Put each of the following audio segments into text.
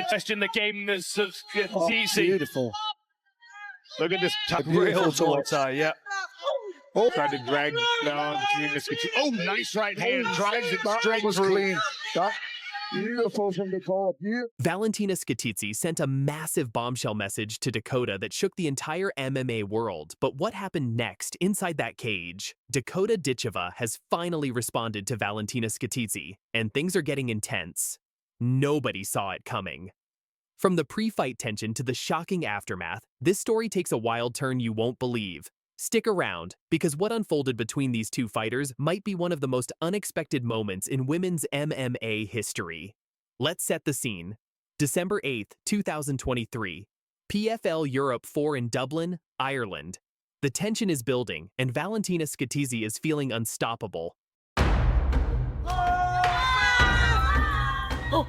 Question the gameness of Scatizzi. Beautiful. Look at this Beautiful real choice. Muay Thai, yeah. Oh, Tried to drag down Scatizzi. Oh, nice right hand. Drives it straight was through. clean. That beautiful from Dakota. Valentina Scatizzi sent a massive bombshell message to Dakota that shook the entire MMA world. But what happened next inside that cage? Dakota Ditcheva has finally responded to Valentina Scatizzi, and things are getting intense. Nobody saw it coming. From the pre-fight tension to the shocking aftermath, this story takes a wild turn you won't believe. Stick around, because what unfolded between these two fighters might be one of the most unexpected moments in women's MMA history. Let's set the scene. December 8th, 2023. PFL Europe 4 in Dublin, Ireland. The tension is building, and Valentina Scatizzi is feeling unstoppable. Oh.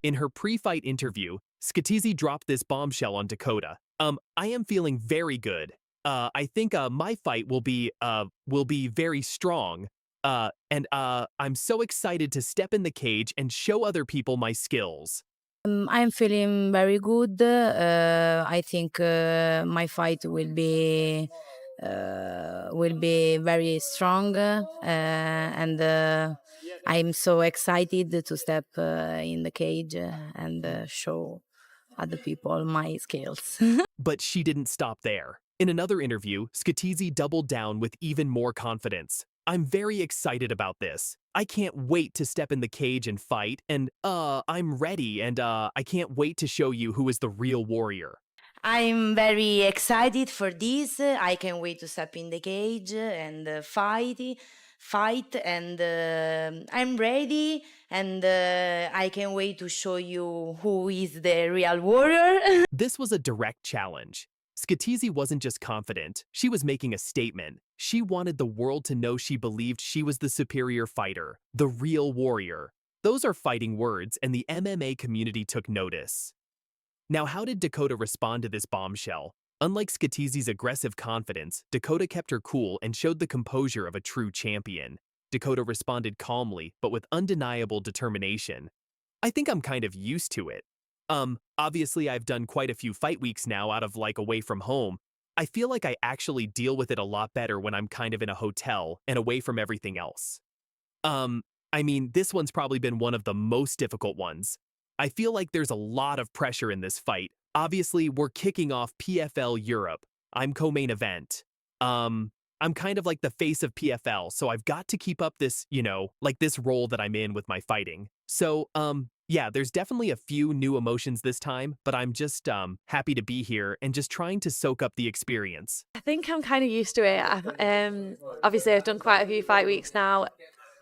In her pre-fight interview, Scatizzi dropped this bombshell on Dakota. I am feeling very good. I think my fight will be very strong. And I'm so excited to step in the cage and show other people my skills. I'm feeling very good. I think my fight will be very strong, and I'm so excited to step in the cage and show other people my skills. But she didn't stop there. In another interview, Scatizzi doubled down with even more confidence. I'm very excited about this. I can't wait to step in the cage and fight, and I'm ready, and I can't wait to show you who is the real warrior. I'm very excited for this. I can't wait to step in the cage and fight, and I'm ready, and I can't wait to show you who is the real warrior. This was a direct challenge. Scatizzi wasn't just confident, she was making a statement. She wanted the world to know she believed she was the superior fighter, the real warrior. Those are fighting words, and the MMA community took notice. Now, how did Dakota respond to this bombshell? Unlike Scatizzi's aggressive confidence, Dakota kept her cool and showed the composure of a true champion. Dakota responded calmly, but with undeniable determination. I think I'm kind of used to it. Obviously I've done quite a few fight weeks now out of away from home. I feel like I actually deal with it a lot better when I'm kind of in a hotel and away from everything else. I mean, this one's probably been one of the most difficult ones. I feel like there's a lot of pressure in this fight. Obviously, we're kicking off PFL Europe. I'm co-main event. I'm kind of like the face of PFL, so I've got to keep up this, this role that I'm in with my fighting. So, yeah, there's definitely a few new emotions this time, but I'm just happy to be here and just trying to soak up the experience. I think I'm kind of used to it. Obviously, I've done quite a few fight weeks now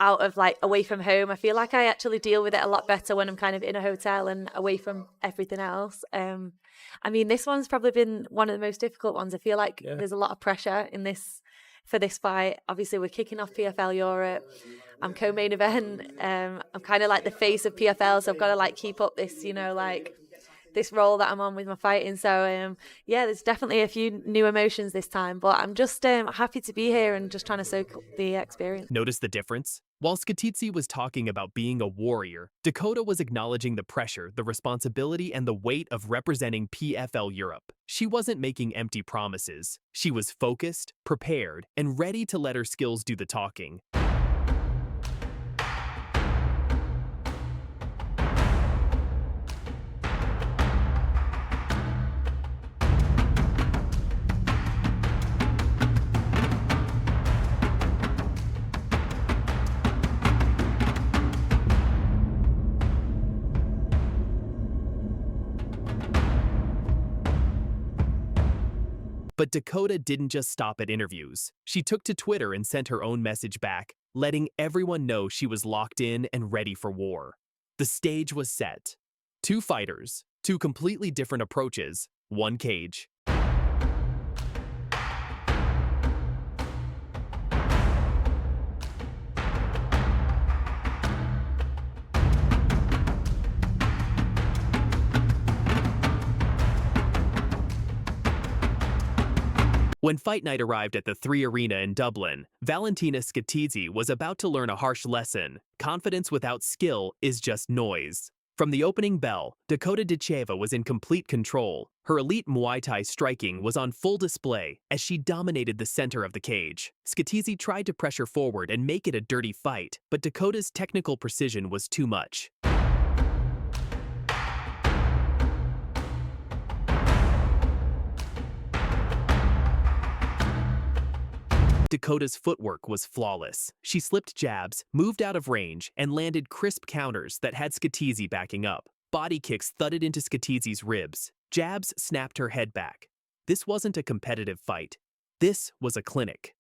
out of away from home. I feel like I actually deal with it a lot better when I'm kind of in a hotel and away from everything else. I mean, this one's probably been one of the most difficult ones. I feel like there's a lot of pressure in this for this fight. Obviously, we're kicking off PFL Europe. I'm co-main event. I'm kind of like the face of PFL, so I've got to keep up this, this role that I'm on with my fighting. So yeah, there's definitely a few new emotions this time, but I'm just happy to be here and just trying to soak the experience. Notice the difference? While Scatizzi was talking about being a warrior, Dakota was acknowledging the pressure, the responsibility, and the weight of representing PFL Europe. She wasn't making empty promises. She was focused, prepared, and ready to let her skills do the talking. But Dakota didn't just stop at interviews. She took to Twitter and sent her own message back, letting everyone know she was locked in and ready for war. The stage was set. Two fighters, two completely different approaches, one cage. When fight night arrived at the 3 Arena in Dublin, Valentina Scatizzi was about to learn a harsh lesson. Confidence without skill is just noise. From the opening bell, Dakota Ditcheva was in complete control. Her elite Muay Thai striking was on full display as she dominated the center of the cage. Scatizzi tried to pressure forward and make it a dirty fight, but Dakota's technical precision was too much. Dakota's footwork was flawless. She slipped jabs, moved out of range, and landed crisp counters that had Scatizzi backing up. Body kicks thudded into Scatizzi's ribs. Jabs snapped her head back. This wasn't a competitive fight. This was a clinic.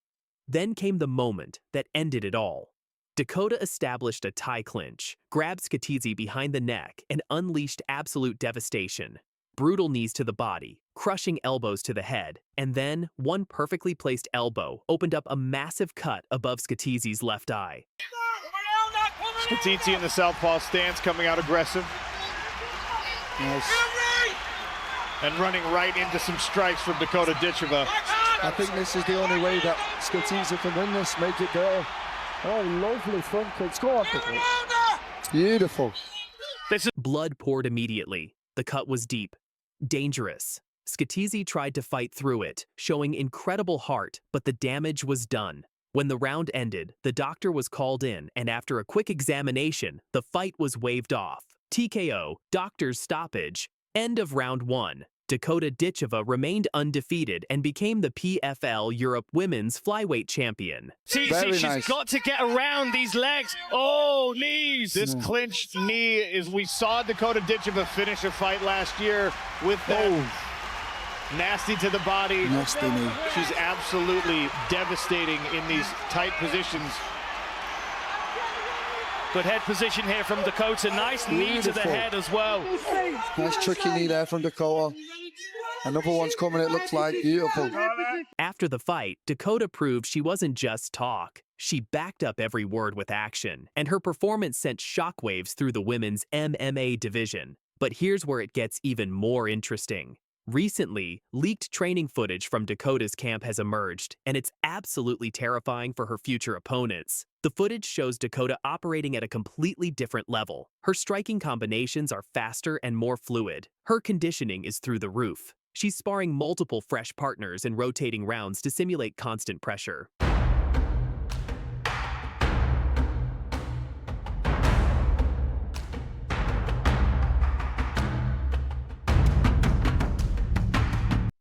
Then came the moment that ended it all. Dakota established a Thai clinch, grabbed Scatizzi behind the neck, and unleashed absolute devastation. Brutal knees to the body, crushing elbows to the head, and then one perfectly placed elbow opened up a massive cut above Scatizzi's left eye. Scatizzi in the southpaw stance, coming out aggressive. Nice. And running right into some strikes from Dakota Ditcheva. I think this is the only way that Scatizzi can win this, make it go. Oh, lovely front kicks. Go on, Dakota. Beautiful. Blood poured immediately. The cut was deep. Dangerous. Scatizzi tried to fight through it, showing incredible heart, but the damage was done. When the round ended, the doctor was called in, and after a quick examination, the fight was waved off. TKO, doctor's stoppage. End of round 1. Dakota Ditcheva remained undefeated and became the PFL Europe Women's Flyweight Champion. See, Very she's nice. got to get around these legs. Oh, knees. This clinched knee is, we saw Dakota Ditcheva finish a fight last year with that nasty to the body. Nasty knee. She's absolutely devastating in these tight positions. Good head position here from Dakota. Nice knee to the Beautiful. head as well. Nice tricky knee there from Dakota. Another one's coming, it looks like. Beautiful. After the fight, Dakota proved she wasn't just talk. She backed up every word with action, and her performance sent shockwaves through the women's MMA division. But here's where it gets even more interesting. Recently, leaked training footage from Dakota's camp has emerged, and it's absolutely terrifying for her future opponents. The footage shows Dakota operating at a completely different level. Her striking combinations are faster and more fluid. Her conditioning is through the roof. She's sparring multiple fresh partners in rotating rounds to simulate constant pressure.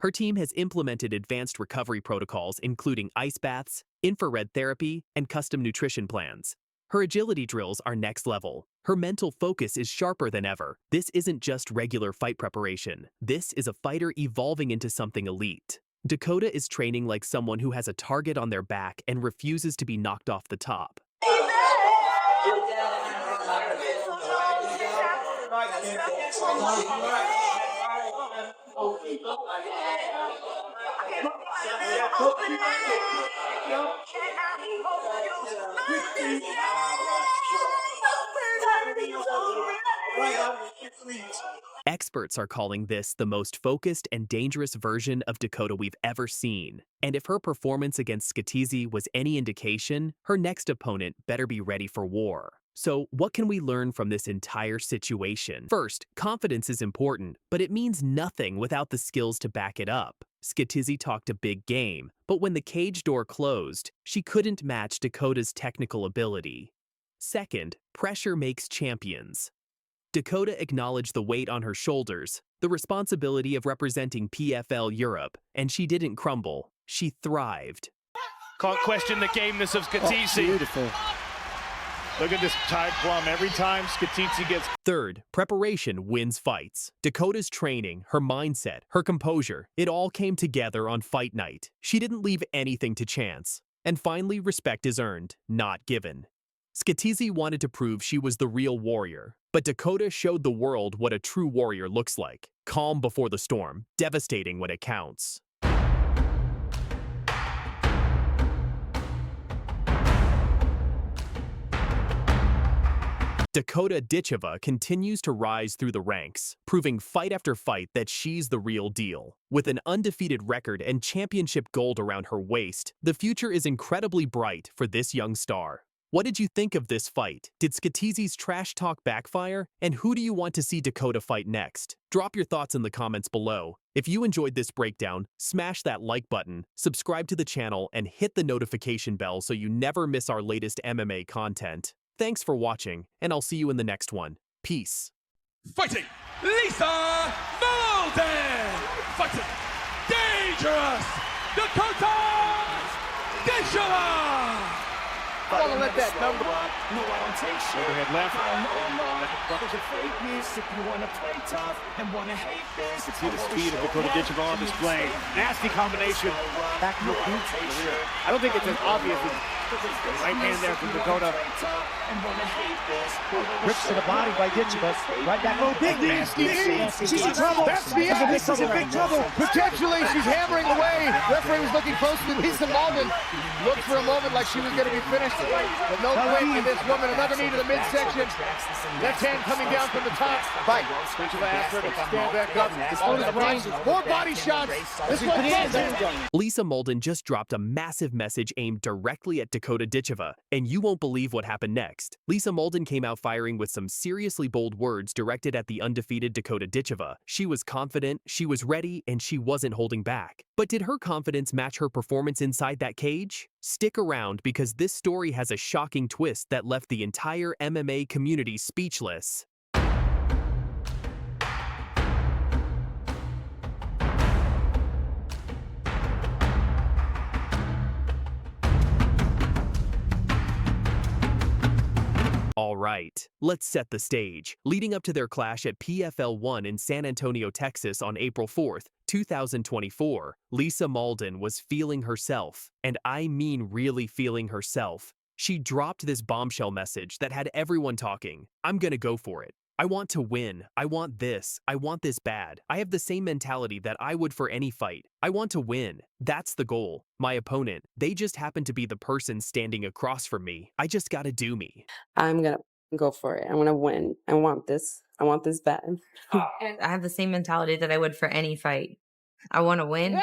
Her team has implemented advanced recovery protocols including ice baths, infrared therapy, and custom nutrition plans. Her agility drills are next level. Her mental focus is sharper than ever. This isn't just regular fight preparation. This is a fighter evolving into something elite. Dakota is training like someone who has a target on their back and refuses to be knocked off the top. Experts are calling this the most focused and dangerous version of Dakota we've ever seen. And if her performance against Scatizzi was any indication, her next opponent better be ready for war. So what can we learn from this entire situation? First, confidence is important, but it means nothing without the skills to back it up. Scatizzi talked a big game, but when the cage door closed, she couldn't match Dakota's technical ability. Second, pressure makes champions. Dakota acknowledged the weight on her shoulders, the responsibility of representing PFL Europe, and she didn't crumble. She thrived. Can't question the gameness of Oh, Scatizzi. beautiful. Look at this tied plum. Every time Scatizzi gets... Third, preparation wins fights. Dakota's training, her mindset, her composure, it all came together on fight night. She didn't leave anything to chance. And finally, respect is earned, not given. Scatizzi wanted to prove she was the real warrior, but Dakota showed the world what a true warrior looks like. Calm before the storm, devastating when it counts. Dakota Ditcheva continues to rise through the ranks, proving fight after fight that she's the real deal. With an undefeated record and championship gold around her waist, the future is incredibly bright for this young star. What did you think of this fight? Did Scatizzi's trash talk backfire? And who do you want to see Dakota fight next? Drop your thoughts in the comments below. If you enjoyed this breakdown, smash that like button, subscribe to the channel, and hit the notification bell so you never miss our latest MMA content. Thanks for watching, and I'll see you in the next one. Peace. Fighting Lisa Malden! Fighting dangerous Dakota Ditcheva! I want to let that number. No, I don't take shit. Overhead left. There's a fakeness if you want to play tough and want to hate this. See the speed of Dakota Ditcheva on display. Nasty combination. Back to the boot. I don't think it's as obvious as right hand there from Dakota. Rips to the body by Ditcheva. Right back. Oh, big Nasty. She's in trouble. That's the end. She's in big trouble. Potentially, she's hammering away. Referee was looking close to Lisa Malden. Looked for a moment like she was going to be finished. But no quick in this woman. Another knee to the midsection. Left hand coming down from the top. Bite. Ditcheva after it. Stand back up. Malden rises. More body shots. This one closes. Lisa Malden just dropped a massive message aimed directly at Dakota Ditcheva, and you won't believe what happened next. Lisa Malden came out firing with some seriously bold words directed at the undefeated Dakota Ditcheva. She was confident, she was ready, and she wasn't holding back. But did her confidence match her performance inside that cage? Stick around because this story has a shocking twist that left the entire MMA community speechless. All right, let's set the stage. Leading up to their clash at PFL 1 in San Antonio, Texas on April 4th, 2024, Lisa Malden was feeling herself, and I mean really feeling herself. She dropped this bombshell message that had everyone talking. I'm gonna go for it. I want to win. I want this. I want this bad. I have the same mentality that I would for any fight. I want to win. That's the goal. My opponent, they just happen to be the person standing across from me. I just gotta do me. I'm gonna go for it. I want to win. I want this. I want this bad. And I have the same mentality that I would for any fight. I want to win.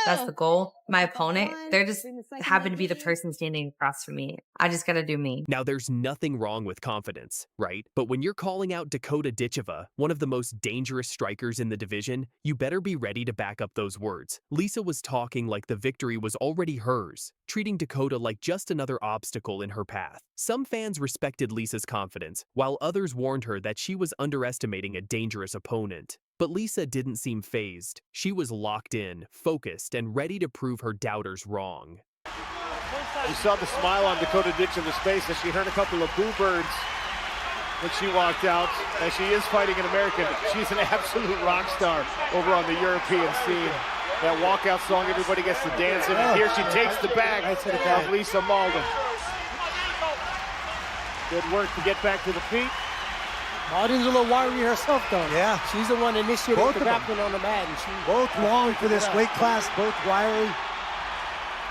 That's the goal. My opponent, they're just happen to be the person standing across from me. I just gotta do me. Now, there's nothing wrong with confidence, right? But when you're calling out Dakota Ditcheva, one of the most dangerous strikers in the division, you better be ready to back up those words. Lisa was talking like the victory was already hers, treating Dakota like just another obstacle in her path. Some fans respected Lisa's confidence, while others warned her that she was underestimating a dangerous opponent. But Lisa didn't seem fazed. She was locked in, focused, and ready to prove her doubters wrong. You saw the smile on Dakota Ditcheva's face as she heard a couple of boo birds when she walked out. As she is fighting an American, she's an absolute rock star over on the European scene. That walkout song, everybody gets to dance in, and here she takes the bag of Lisa Malden. Good work to get back to the feet. Malden's a little wiry herself, though. Yeah. She's the one initiating the grappling on the mat. And she Both long for this weight class, both wiry.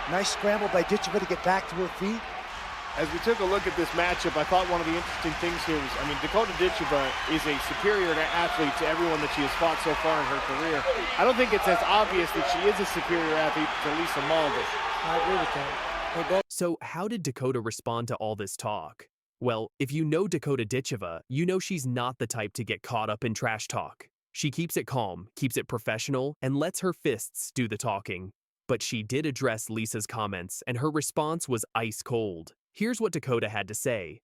Nice scramble by Ditcheva to get back to her feet. As we took a look at this matchup, I thought one of the interesting things here was, Dakota Ditcheva is a superior athlete to everyone that she has fought so far in her career. I don't think it's as obvious that she is a superior athlete to Lisa Malden. I agree with that. So how did Dakota respond to all this talk? Well, if you know Dakota Ditcheva, you know she's not the type to get caught up in trash talk. She keeps it calm, keeps it professional, and lets her fists do the talking. But she did address Lisa's comments, and her response was ice cold. Here's what Dakota had to say.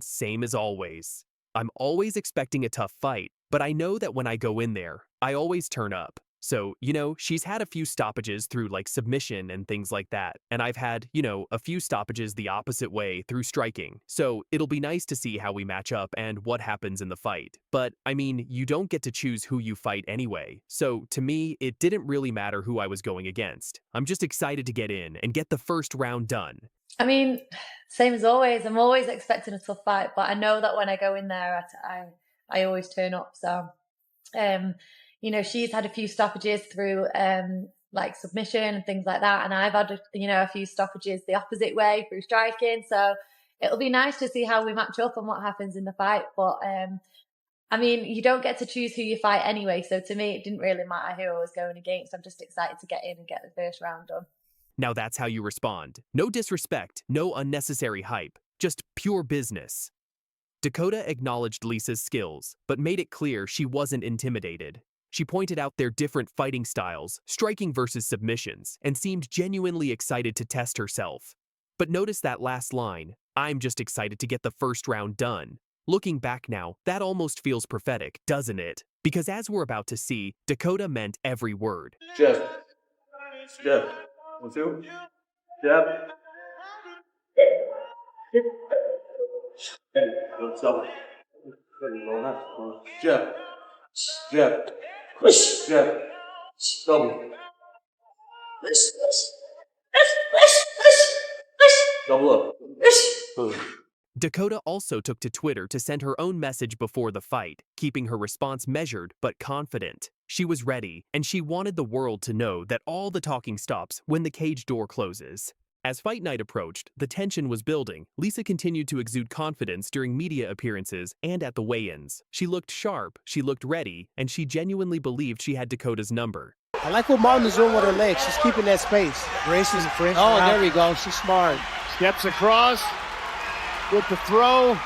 Same as always. I'm always expecting a tough fight, but I know that when I go in there, I always turn up. So, she's had a few stoppages through like submission and things like that. And I've had, a few stoppages the opposite way through striking. So it'll be nice to see how we match up and what happens in the fight. But you don't get to choose who you fight anyway. So to me, it didn't really matter who I was going against. I'm just excited to get in and get the first round done. Same as always. I'm always expecting a tough fight, but I know that when I go in there, I always turn up. So, she's had a few stoppages through like submission and things like that, and I've had a few stoppages the opposite way through striking. So it'll be nice to see how we match up and what happens in the fight. But I mean, you don't get to choose who you fight anyway. So to me, it didn't really matter who I was going against. I'm just excited to get in and get the first round done. Now that's how you respond. No disrespect, no unnecessary hype, just pure business. Dakota acknowledged Lisa's skills, but made it clear she wasn't intimidated. She pointed out their different fighting styles, striking versus submissions, and seemed genuinely excited to test herself. But notice that last line, "I'm just excited to get the first round done." Looking back now, that almost feels prophetic, doesn't it? Because as we're about to see, Dakota meant every word. Jab. Jab. 1, 2. Jab. Double. Jab. Jab. Jab. Double. Double up. Dakota also took to Twitter to send her own message before the fight, keeping her response measured but confident. She was ready, and she wanted the world to know that all the talking stops when the cage door closes. As fight night approached, the tension was building. Lisa continued to exude confidence during media appearances and at the weigh-ins. She looked sharp, she looked ready, and she genuinely believed she had Dakota's number. I like what Malden's doing with her legs. She's keeping that space. Braces and French. Oh, there we go. She's smart. Steps across with the throw.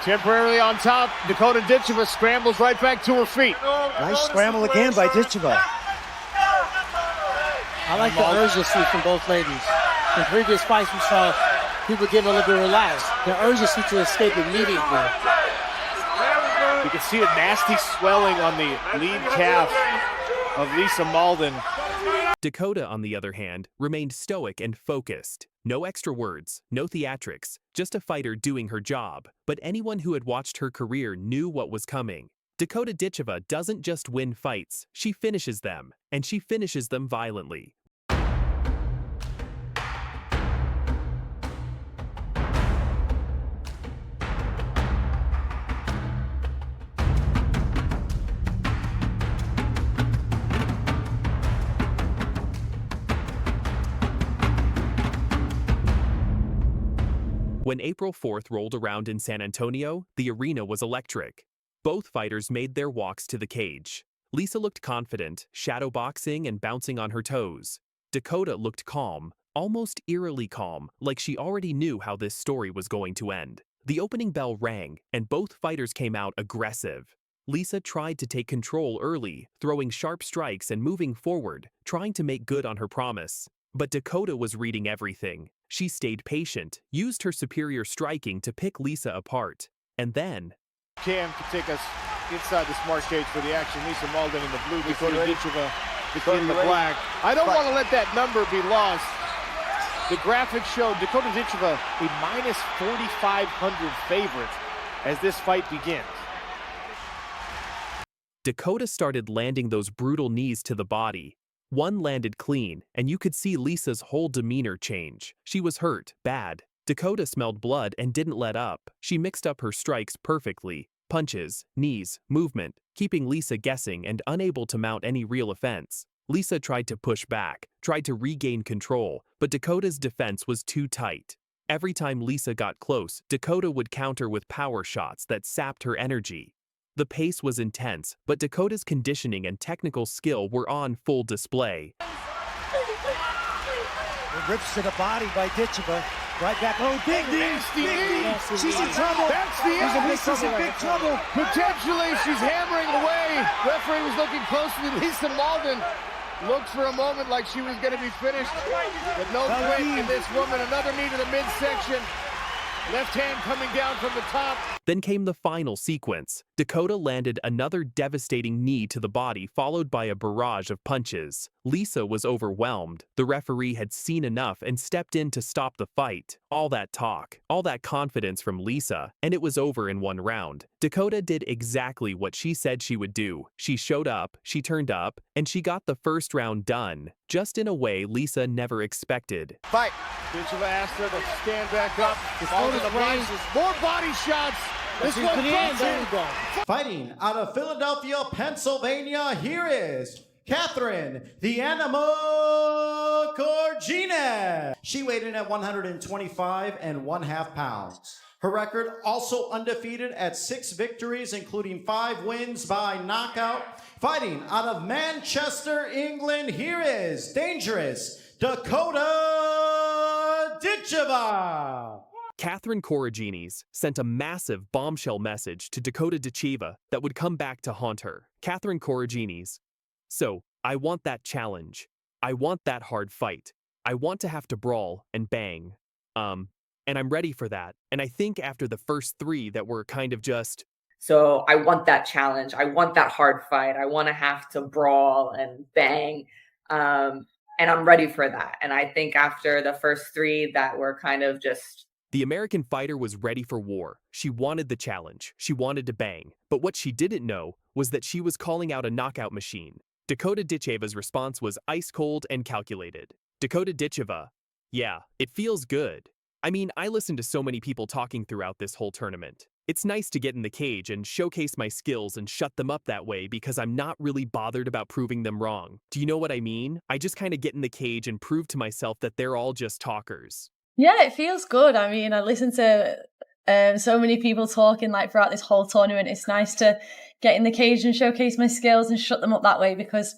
Temporarily on top, Dakota Ditcheva scrambles right back to her feet. Nice scramble again by Ditcheva. I like the urgency from both ladies. In previous fights, we saw people getting a little bit relaxed. The urgency to escape immediately. You can see a nasty swelling on the lead calf of Lisa Malden. Dakota, on the other hand, remained stoic and focused. No extra words, no theatrics, just a fighter doing her job. But anyone who had watched her career knew what was coming. Dakota Ditcheva doesn't just win fights, she finishes them, and she finishes them violently. When April 4th rolled around in San Antonio, the arena was electric. Both fighters made their walks to the cage. Lisa looked confident, shadowboxing and bouncing on her toes. Dakota looked calm, almost eerily calm, like she already knew how this story was going to end. The opening bell rang, and both fighters came out aggressive. Lisa tried to take control early, throwing sharp strikes and moving forward, trying to make good on her promise. But Dakota was reading everything. She stayed patient, used her superior striking to pick Lisa apart. And then... Cam can take us inside the smart cage for the action. Lisa Malden in the blue, Dakota Ditcheva in the black. I don't want to let that number be lost. The graphics show Dakota Ditcheva a minus 4,500 favorite as this fight begins. Dakota started landing those brutal knees to the body. One landed clean, and you could see Lisa's whole demeanor change. She was hurt, bad. Dakota smelled blood and didn't let up. She mixed up her strikes perfectly. Punches, knees, movement, keeping Lisa guessing and unable to mount any real offense. Lisa tried to push back, tried to regain control, but Dakota's defense was too tight. Every time Lisa got close, Dakota would counter with power shots that sapped her energy. The pace was intense, but Dakota's conditioning and technical skill were on full display. Rips to the body by Ditcheva. Right back. Oh, big knee. She's in trouble. That's the end. Lisa's in big trouble. Potentially, she's hammering away. Referee was looking closely. Lisa Malden looked for a moment like she was going to be finished, but no quit in this woman. Another knee to the midsection. Left hand coming down from the top. Then came the final sequence. Dakota landed another devastating knee to the body, followed by a barrage of punches. Lisa was overwhelmed. The referee had seen enough and stepped in to stop the fight. All that talk, all that confidence from Lisa, and it was over in one round. Dakota did exactly what she said she would do. She showed up, she turned up, and she got the first round done, just in a way Lisa never expected. Fight. Ditcheva asked her to stand back up. More body shots. This one Fighting out of Philadelphia, Pennsylvania, here is Catherine, the Animal Corugines. She weighed in at 125 1/2 pounds. Her record also undefeated at 6 victories, including 5 wins by knockout. Fighting out of Manchester, England, here is dangerous Dakota Ditcheva. Catherine Corugines sent a massive bombshell message to Dakota Ditcheva that would come back to haunt her. Catherine Corugines: "So, I want that challenge. I want that hard fight. I want to have to brawl and bang. And I'm ready for that. And I think after the first 3 that were kind of just..." So I want that challenge. I want that hard fight. I want to have to brawl and bang. And I'm ready for that. And I think after the first 3 that were kind of just... The American fighter was ready for war. She wanted the challenge. She wanted to bang. But what she didn't know was that she was calling out a knockout machine. Dakota Ditcheva's response was ice cold and calculated. Dakota Ditcheva: "Yeah, it feels good. I mean, I listened to so many people talking throughout this whole tournament. It's nice to get in the cage and showcase my skills and shut them up that way because I'm not really bothered about proving them wrong. Do you know what I mean? I just kind of get in the cage and prove to myself that they're all just talkers." Yeah, it feels good. I mean, I listened to so many people talking like throughout this whole tournament. It's nice to get in the cage and showcase my skills and shut them up that way because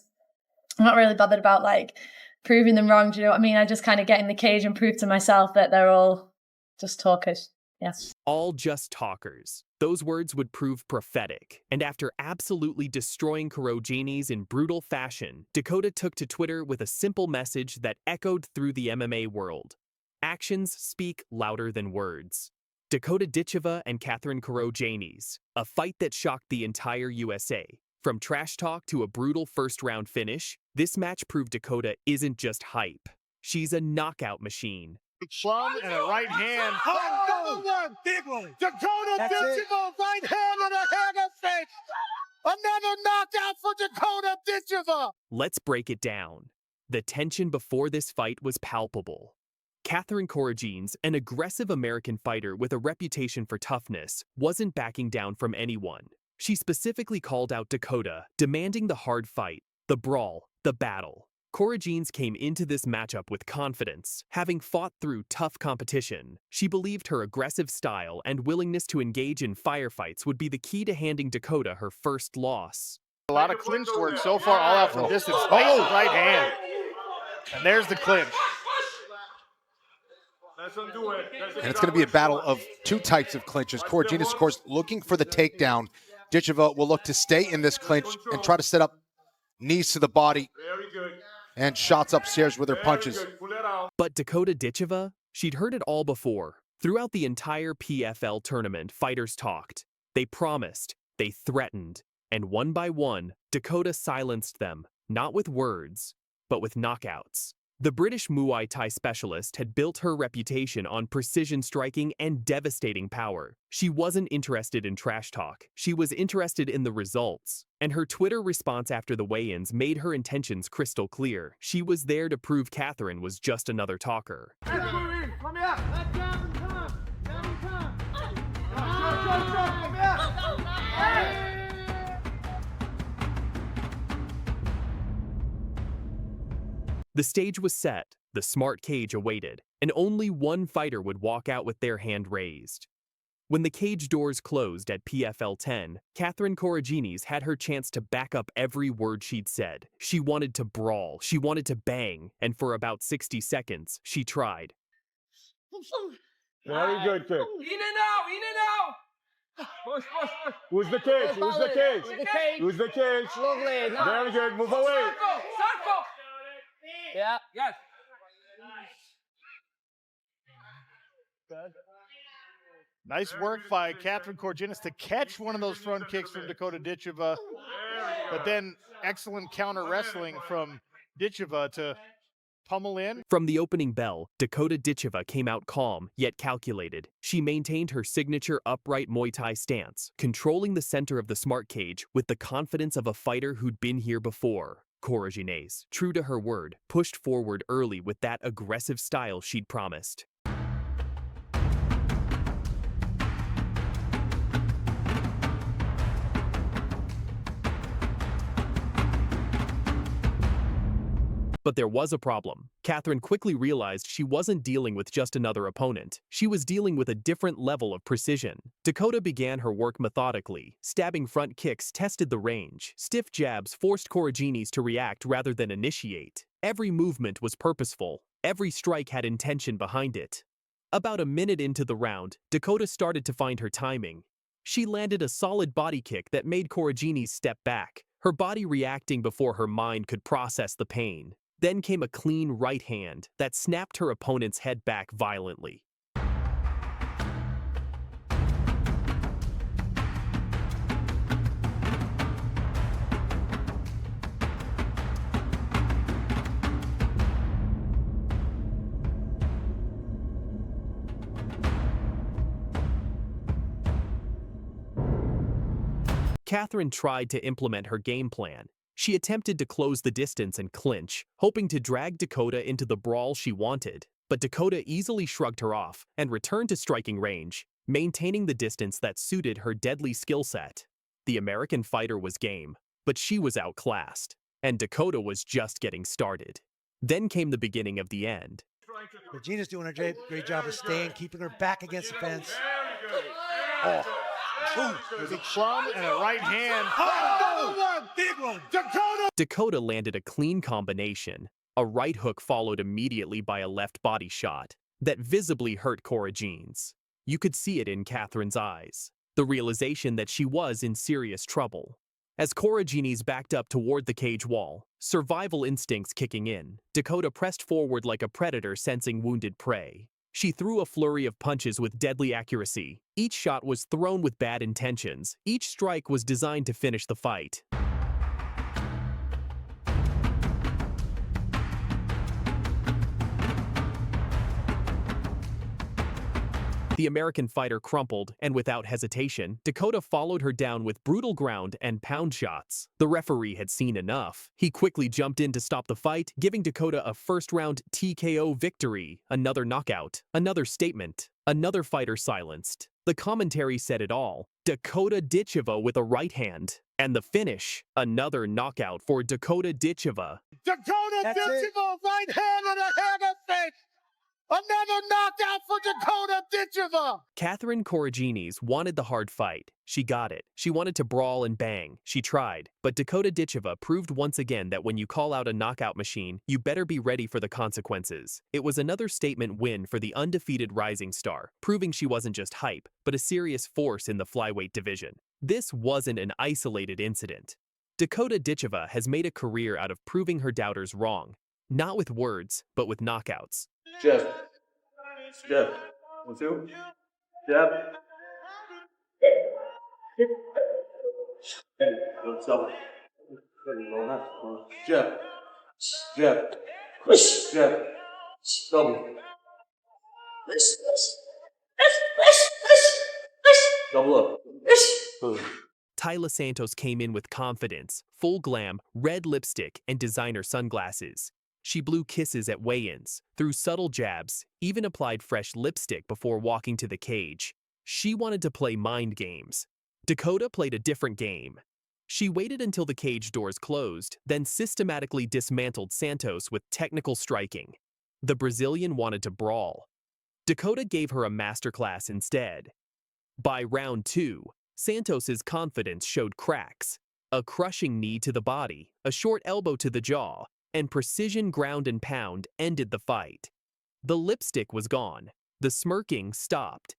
I'm not really bothered about like proving them wrong. Do you know what I mean? I just kind of get in the cage and prove to myself that they're all just talkers. Yes. All just talkers. Those words would prove prophetic. And after absolutely destroying Corugines in brutal fashion, Dakota took to Twitter with a simple message that echoed through the MMA world. Actions speak louder than words. Dakota Ditcheva and Catherine Corugines, a fight that shocked the entire USA. From trash talk to a brutal first-round finish, this match proved Dakota isn't just hype. She's a knockout machine. Plum and a right hand. Oh, another one! Big one! Dakota Ditcheva, right hand and a hand face! Another knockout for Dakota Ditcheva! Let's break it down. The tension before this fight was palpable. Catherine Corugines, an aggressive American fighter with a reputation for toughness, wasn't backing down from anyone. She specifically called out Dakota, demanding the hard fight, the brawl, the battle. Corugines came into this matchup with confidence, having fought through tough competition. She believed her aggressive style and willingness to engage in firefights would be the key to handing Dakota her first loss. A lot of clinch work so far, all out from distance. Oh, right hand. And there's the clinch. And it's going to be a battle of 2 types of clinches. Corugines, of course, looking for the takedown. Ditcheva will look to stay in this clinch and try to set up knees to the body and shots upstairs with her punches. But Dakota Ditcheva, she'd heard it all before. Throughout the entire PFL tournament, fighters talked. They promised, they threatened, and one by one, Dakota silenced them, not with words, but with knockouts. The British Muay Thai specialist had built her reputation on precision striking and devastating power. She wasn't interested in trash talk. She was interested in the results. And her Twitter response after the weigh-ins made her intentions crystal clear. She was there to prove Catherine was just another talker. The stage was set, the smart cage awaited, and only one fighter would walk out with their hand raised. When the cage doors closed at PFL 10, Catherine Corugines had her chance to back up every word she'd said. She wanted to brawl, she wanted to bang, and for about 60 seconds, she tried. Very good, kid. In and out, in and out. Push. Who's the cage? Who's the cage? Who's the cage? Lovely. Very good. Move away. Circle. Yeah. Yes. Nice work by Catherine Corugines to catch one of those front kicks from Dakota Ditcheva, but then excellent counter wrestling from Ditcheva to pummel in. From the opening bell, Dakota Ditcheva came out calm, yet calculated. She maintained her signature upright Muay Thai stance, controlling the center of the smart cage with the confidence of a fighter who'd been here before. Corugines, true to her word, pushed forward early with that aggressive style she'd promised. But there was a problem. Catherine quickly realized she wasn't dealing with just another opponent. She was dealing with a different level of precision. Dakota began her work methodically. Stabbing front kicks tested the range. Stiff jabs forced Corugines to react rather than initiate. Every movement was purposeful. Every strike had intention behind it. About a minute into the round, Dakota started to find her timing. She landed a solid body kick that made Corugines step back, her body reacting before her mind could process the pain. Then came a clean right hand that snapped her opponent's head back violently. Catherine tried to implement her game plan. She attempted to close the distance and clinch, hoping to drag Dakota into the brawl she wanted. But Dakota easily shrugged her off and returned to striking range, maintaining the distance that suited her deadly skill set. The American fighter was game, but she was outclassed, and Dakota was just getting started. Then came the beginning of the end. Regina's doing a great job of staying, keeping her back against the fence. Oh. There's a plum and a right hand. Oh, another one! Big one! Dakota landed a clean combination. A right hook followed immediately by a left body shot that visibly hurt Corugines. You could see it in Catherine's eyes, the realization that she was in serious trouble. As Corugines backed up toward the cage wall, survival instincts kicking in, Dakota pressed forward like a predator sensing wounded prey. She threw a flurry of punches with deadly accuracy. Each shot was thrown with bad intentions. Each strike was designed to finish the fight. The American fighter crumpled, and without hesitation, Dakota followed her down with brutal ground and pound shots. The referee had seen enough. He quickly jumped in to stop the fight, giving Dakota a first-round TKO victory. Another knockout, another statement, another fighter silenced. The commentary said it all. Dakota Ditcheva with a right hand. And the finish, another knockout for Dakota Ditcheva. Dakota Ditcheva, right hand and a hammer fist! Another knockout for Dakota Ditcheva! Catherine Corugines wanted the hard fight. She got it. She wanted to brawl and bang. She tried. But Dakota Ditcheva proved once again that when you call out a knockout machine, you better be ready for the consequences. It was another statement win for the undefeated rising star, proving she wasn't just hype, but a serious force in the flyweight division. This wasn't an isolated incident. Dakota Ditcheva has made a career out of proving her doubters wrong. Not with words, but with knockouts. Jab. Jab. 1, 2. Jab. Double. Jab. Jab. Jab. Double. Double up. Lisa Santos came in with confidence, full glam, red lipstick, and designer sunglasses. She blew kisses at weigh-ins, threw subtle jabs, even applied fresh lipstick before walking to the cage. She wanted to play mind games. Dakota played a different game. She waited until the cage doors closed, then systematically dismantled Santos with technical striking. The Brazilian wanted to brawl. Dakota gave her a masterclass instead. By round 2, Santos's confidence showed cracks. A crushing knee to the body, a short elbow to the jaw, and precision ground and pound ended the fight. The lipstick was gone. The smirking stopped.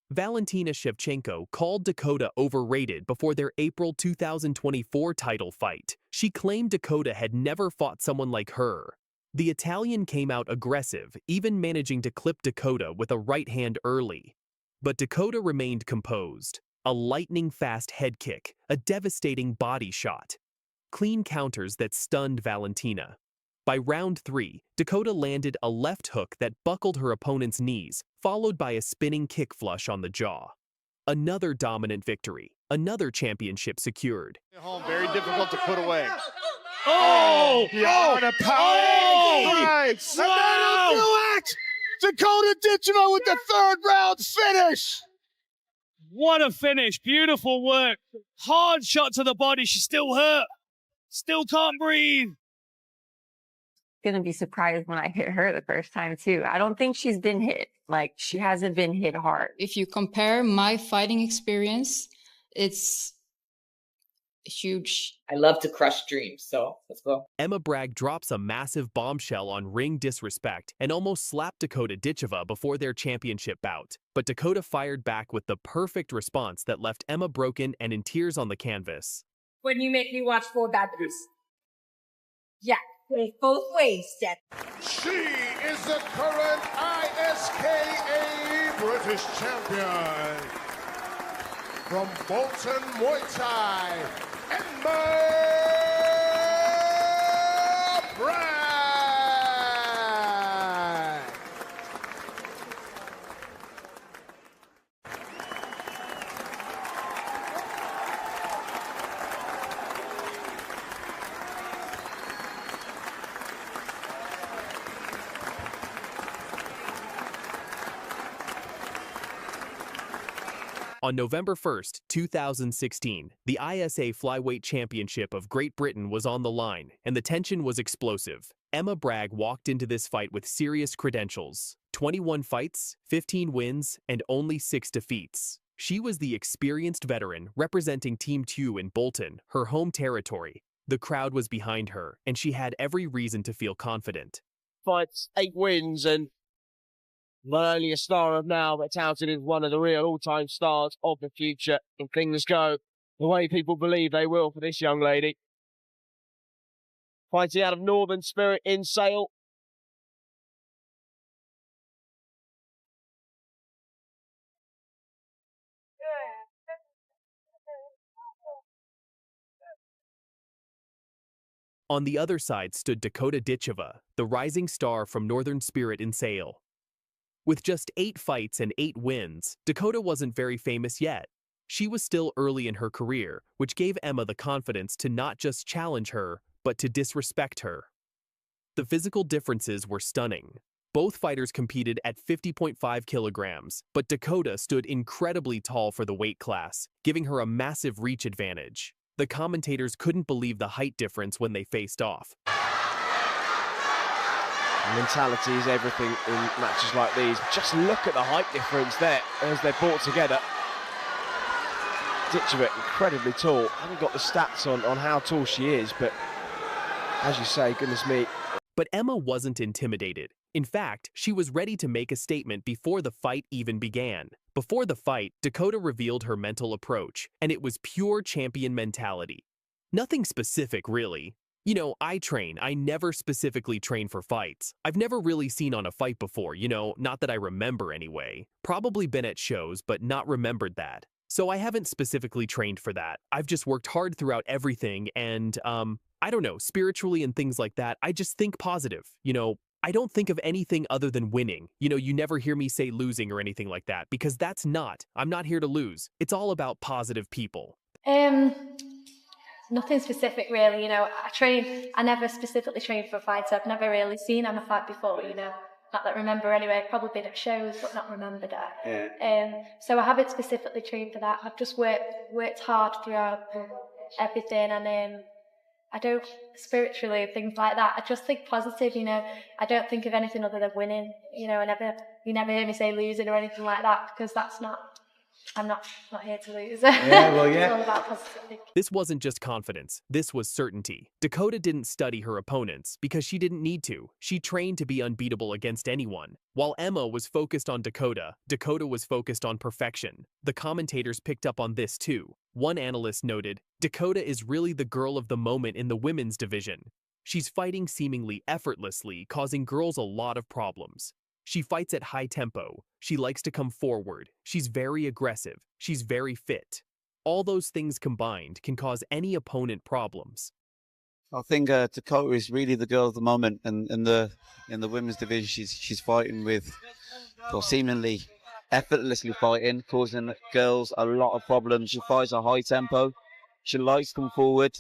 Valentina Shevchenko called Dakota overrated before their April 2024 title fight. She claimed Dakota had never fought someone like her. The Italian came out aggressive, even managing to clip Dakota with a right hand early. But Dakota remained composed. A lightning-fast head kick, a devastating body shot. Clean counters that stunned Valentina. By round 3, Dakota landed a left hook that buckled her opponent's knees, followed by a spinning kick flush on the jaw. Another dominant victory, another championship secured. Very difficult to put away. Oh! Beyond a power strikes. And that'll do it! Dakota Ditcheva with the third round finish. What a finish. Beautiful work. Hard shot to the body. She's still hurt. Still can't breathe. Gonna be surprised when I hit her the first time too. I don't think she's been hit. Like, she hasn't been hit hard. If you compare my fighting experience, it's huge. I love to crush dreams, so let's go. Emma Bragg drops a massive bombshell on ring disrespect and almost slapped Dakota Ditcheva before their championship bout. But Dakota fired back with the perfect response that left Emma broken and in tears on the canvas. When you make me watch 4 bad news. Yeah, play both ways, Dad. She is the current ISKA British champion. From Bolton, Muay Thai, Emma Bragg. On November 1st, 2016, the ISA Flyweight Championship of Great Britain was on the line, and the tension was explosive. Emma Bragg walked into this fight with serious credentials: 21 fights, 15 wins, and only 6 defeats. She was the experienced veteran representing Team 2 in Bolton, her home territory. The crowd was behind her, and she had every reason to feel confident. Fights, 8 wins, and not only a star of now, but touted as one of the real all-time stars of the future. And things go the way people believe they will for this young lady. Fighting out of Northern Spirit in Sale. On the other side stood Dakota Ditcheva, the rising star from Northern Spirit in Sale. With just 8 fights and 8 wins, Dakota wasn't very famous yet. She was still early in her career, which gave Emma the confidence to not just challenge her, but to disrespect her. The physical differences were stunning. Both fighters competed at 50.5 kilograms, but Dakota stood incredibly tall for the weight class, giving her a massive reach advantage. The commentators couldn't believe the height difference when they faced off. Mentality is everything in matches like these. Just look at the height difference there as they're brought together. Ditcheva, incredibly tall. I haven't got the stats on how tall she is, but as you say, goodness me. But Emma wasn't intimidated. In fact, she was ready to make a statement before the fight even began. Before the fight, Dakota revealed her mental approach, and it was pure champion mentality. Nothing specific, really. You know, I train. I never specifically train for fights. I've never really seen on a fight before, not that I remember anyway. Probably been at shows, but not remembered that. So I haven't specifically trained for that. I've just worked hard throughout everything and, I don't know, spiritually and things like that, I just think positive. I don't think of anything other than winning. You never hear me say losing or anything like that, because I'm not here to lose. It's all about positive people. Nothing specific really, I never specifically trained for a fight, so I've never really seen on a fight before, not that I remember anyway. I've probably been at shows but not remembered it. Yeah. So I haven't specifically trained for that. I've just worked hard throughout everything, and I don't spiritually, things like that. I just think positive, I don't think of anything other than winning. You never hear me say losing or anything like that, because I'm not here to lose. Yeah, well, yeah. It's all about positivity. This wasn't just confidence, this was certainty. Dakota didn't study her opponents because she didn't need to. She trained to be unbeatable against anyone. While Emma was focused on Dakota, Dakota was focused on perfection. The commentators picked up on this too. One analyst noted, Dakota is really the girl of the moment in the women's division. She's fighting seemingly effortlessly, causing girls a lot of problems. She fights at high tempo. She likes to come forward. She's very aggressive. She's very fit. All those things combined can cause any opponent problems. I think Dakota is really the girl of the moment, and in the women's division, she's fighting with, or seemingly effortlessly fighting, causing girls a lot of problems. She fights at high tempo. She likes to come forward.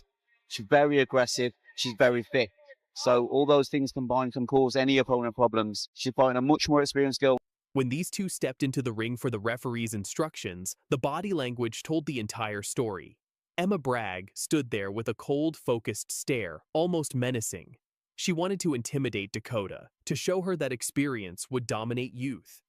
She's very aggressive. she's very fit. So all those things combined can cause any opponent problems. She's fighting a much more experienced girl. When these two stepped into the ring for the referee's instructions, the body language told the entire story. Emma Bragg stood there with a cold, focused stare, almost menacing. She wanted to intimidate Dakota, to show her that experience would dominate youth.